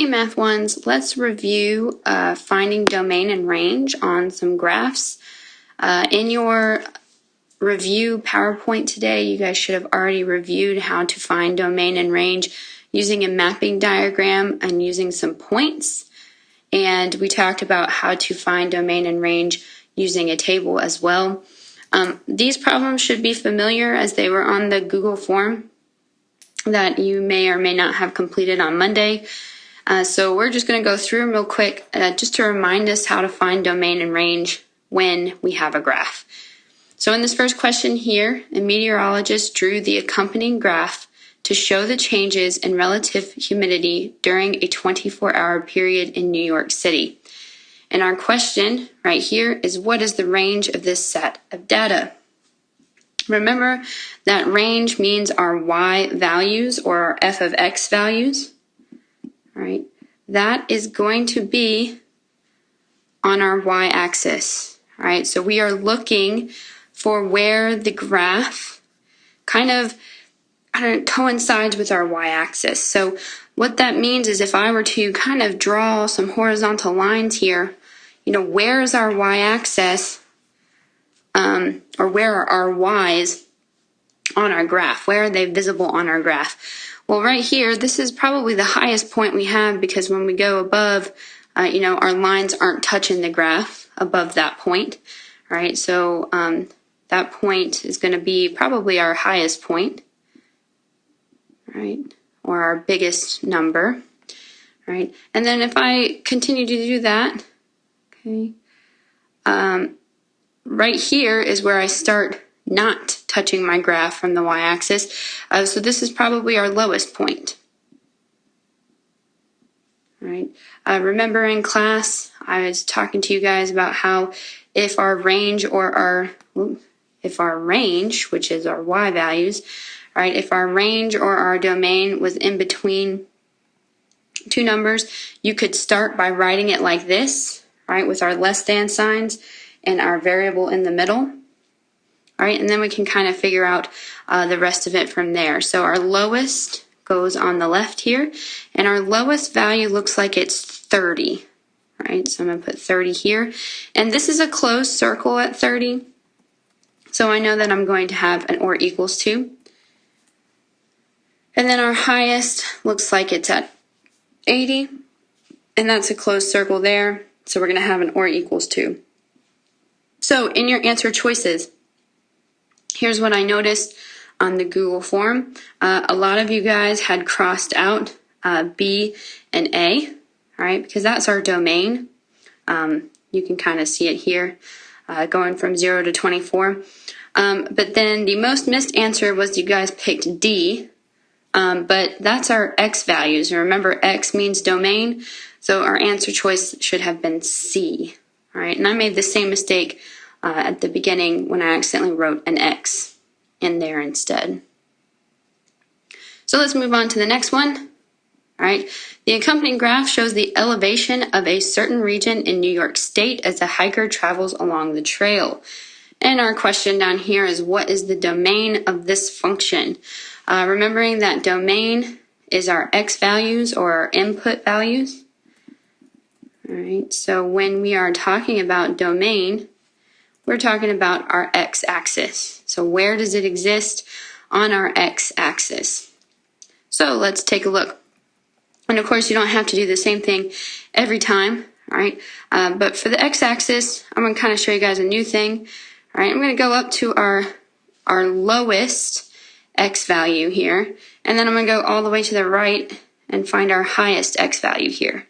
Okay, Math 1s, let's review finding domain and range on some graphs. In your review PowerPoint today, you guys should have already reviewed how to find domain and range using a mapping diagram and using some points. And we talked about how to find domain and range using a table as well. These problems should be familiar as they were on the Google form that you may or may not have completed on Monday. So we're just going to go through them real quick just to remind us how to find domain and range when we have a graph. So in this first question here, a meteorologist drew the accompanying graph to show the changes in relative humidity during a 24-hour period in New York City. And our question right here is, what is the range of this set of data? Remember that range means our y values or our f of x values. Right, that is going to be on our y-axis. Right, so we are looking for where the graph kind of coincides with our y-axis. So what that means is if I were to kind of draw some horizontal lines here, where is our y-axis, or where are our y's on our graph? Where are they visible on our graph? Well, right here, this is probably the highest point we have because when we go above, our lines aren't touching the graph above that point, right? So that point is going to be probably our highest point, right? Or our biggest number, right? And then if I continue to do that, okay, right here is where I start not touching my graph from the y-axis. So this is probably our lowest point. Right. Remember in class, I was talking to you guys about how if our range, which is our y values, right, if our range or our domain was in between two numbers, you could start by writing it like this, right, with our less than signs and our variable in the middle. All right, and then we can kind of figure out the rest of it from there. So our lowest goes on the left here, and our lowest value looks like it's 30. Right, so I'm going to put 30 here. And this is a closed circle at 30. So I know that I'm going to have an or equals to. And then our highest looks like it's at 80. And that's a closed circle there. So we're going to have an or equals to. So in your answer choices, here's what I noticed on the Google form. A lot of you guys had crossed out B and A, right? Because that's our domain. You can kind of see it here, going from 0 to 24. But then the most missed answer was you guys picked D, but that's our X values. And remember, X means domain, so our answer choice should have been C. All right, and I made the same mistake at the beginning when I accidentally wrote an X in there instead. So let's move on to the next one. All right, the accompanying graph shows the elevation of a certain region in New York State as a hiker travels along the trail. And our question down here is, what is the domain of this function? Remembering that domain is our X values or our input values. All right, so when we are talking about domain, we're talking about our x-axis. So where does it exist on our x-axis? So let's take a look. And of course, you don't have to do the same thing every time, all right? But for the x-axis, I'm going to kind of show you guys a new thing. All right, I'm going to go up to our lowest x value here, and then I'm going to go all the way to the right and find our highest x value here.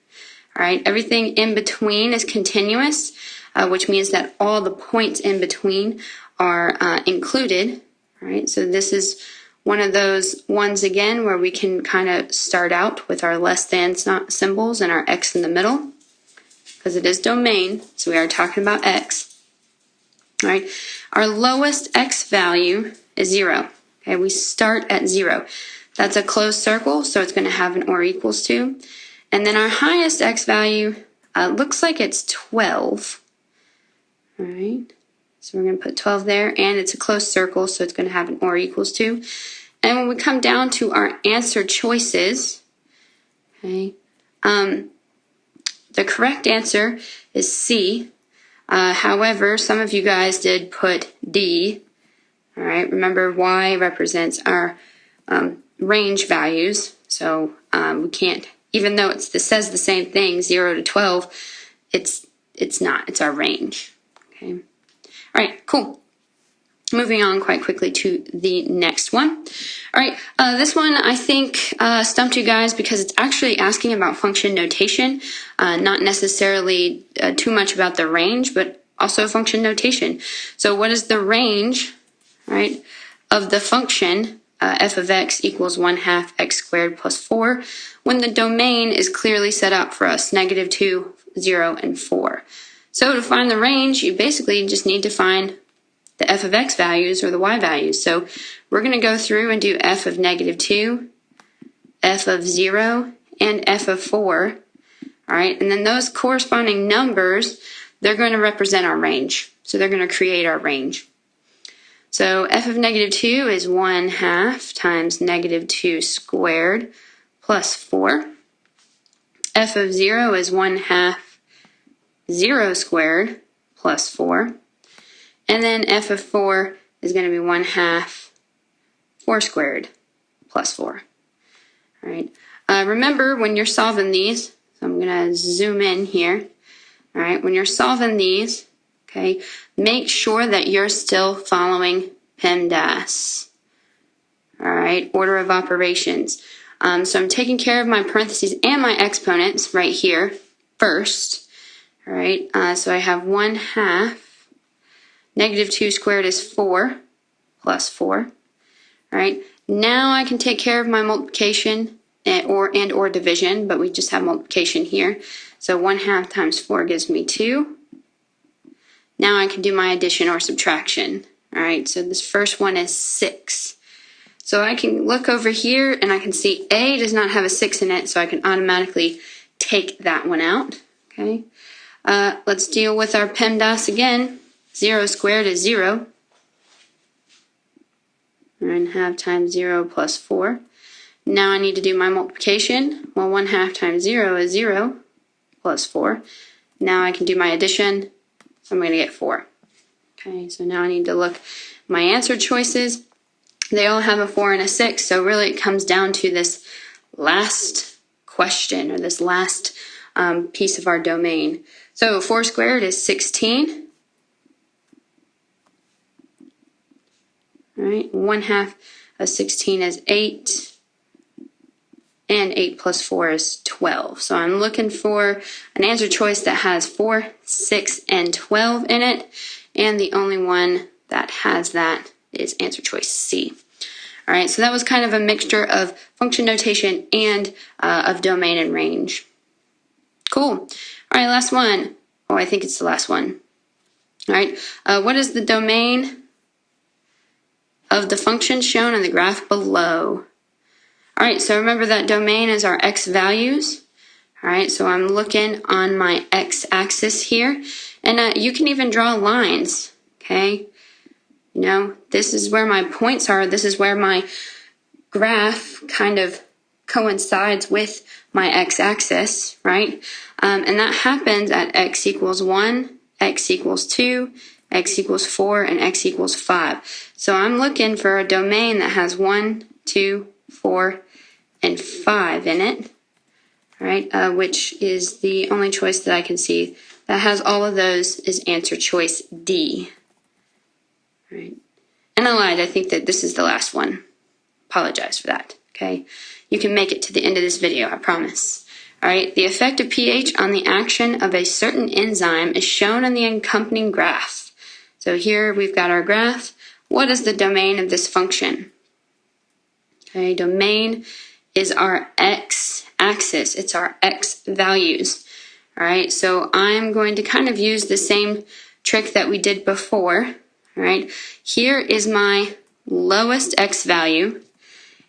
All right, everything in between is continuous, which means that all the points in between are included. All right, so this is one of those ones again where we can kind of start out with our less than symbols and our X in the middle, because it is domain, so we are talking about X. All right, our lowest X value is 0. Okay, we start at 0. That's a closed circle, so it's going to have an or equals to. And then our highest X value looks like it's 12. All right, so we're going to put 12 there, and it's a closed circle, so it's going to have an or equals to. And when we come down to our answer choices, okay, The correct answer is C. However, some of you guys did put D. All right, remember Y represents our range values. So we can't, even though it says the same thing, 0 to 12, it's not. It's our range. Okay. All right, cool. Moving on quite quickly to the next one. All right, this one I think stumped you guys because it's actually asking about function notation, not necessarily too much about the range, but also function notation. So what is the range, right, of the function f of x equals 1/2 x squared plus 4 when the domain is clearly set up for us, -2, 0, and 4. So to find the range, you basically just need to find the f of x values or the y values. So we're going to go through and do f of -2, f of 0, and f of 4. All right, and then those corresponding numbers, they're going to represent our range. So they're going to create our range. So f of -2 is 1/2 times -2 squared plus 4. F of 0 is 1/2 0 squared plus 4. And then f of 4 is going to be 1/2 4 squared plus 4. All right. Remember when you're solving these, so I'm going to zoom in here. All right. When you're solving these, okay, make sure that you're still following PEMDAS. All right. Order of operations. So I'm taking care of my parentheses and my exponents right here first. All right. So I have 1/2. -2 squared is 4 plus 4. All right. Now I can take care of my multiplication and or division, but we just have multiplication here. So 1/2 times 4 gives me 2. Now I can do my addition or subtraction. All right. So this first one is 6. So I can look over here and I can see A does not have a 6 in it, so I can automatically take that one out. Okay. Let's deal with our PEMDAS again. 0 squared is 0. 1/2 times 0 plus 4. Now I need to do my multiplication. Well, 1/2 times 0 is 0 plus 4. Now I can do my addition. So I'm going to get 4. Okay, so now I need to look my answer choices. They all have a 4 and a 6, so really it comes down to this last question or this last piece of our domain. So 4 squared is 16. All right, 1/2 of 16 is 8, and 8 plus 4 is 12. So I'm looking for an answer choice that has 4, 6, and 12 in it, and the only one that has that is answer choice C. All right, so that was kind of a mixture of function notation and of domain and range. Cool. All right, last one. Oh, I think it's the last one. All right, what is the domain of the function shown in the graph below? All right, so remember that domain is our x values. All right, so I'm looking on my x-axis here, and you can even draw lines, okay? You know, this is where my points are. This is where my graph kind of coincides with my x-axis, right? And that happens at x equals 1, x equals 2, x equals 4, and x equals 5. So I'm looking for a domain that has 1, 2, 4, and 5 in it, right? Which is the only choice that I can see that has all of those is answer choice D. Right. And I lied, I think that this is the last one. Apologize for that, okay? You can make it to the end of this video, I promise. All right, the effect of pH on the action of a certain enzyme is shown in the accompanying graph. So here we've got our graph. What is the domain of this function? Okay, domain is our x-axis. It's our x values. All right, so I'm going to kind of use the same trick that we did before. All right, here is my lowest x value,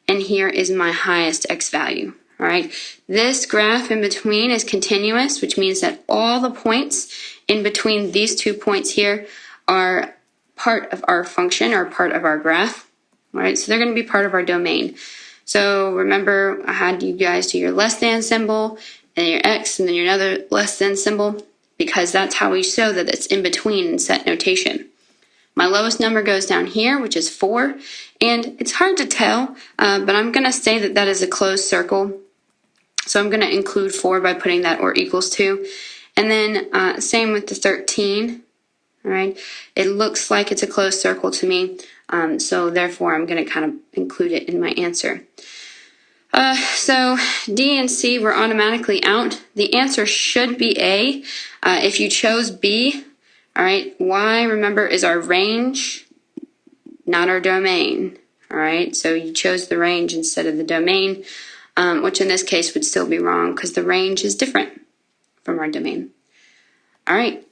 and here is my highest x value. All right, this graph in between is continuous, which means that all the points in between these 2 points here are part of our function or part of our graph. All right, so they're going to be part of our domain. So remember, I had you guys do your less than symbol and your X, and then your another less than symbol, because that's how we show that it's in between in set notation. My lowest number goes down here, which is 4, and it's hard to tell, but I'm going to say that that is a closed circle. So I'm going to include 4 by putting that or equals to. And then same with the 13. All right, it looks like it's a closed circle to me, so therefore I'm going to kind of include it in my answer. So D and C were automatically out. The answer should be A. If you chose B, all right, Y, remember, is our range, not our domain. All right, so you chose the range instead of the domain, which in this case would still be wrong because the range is different from our domain. All right,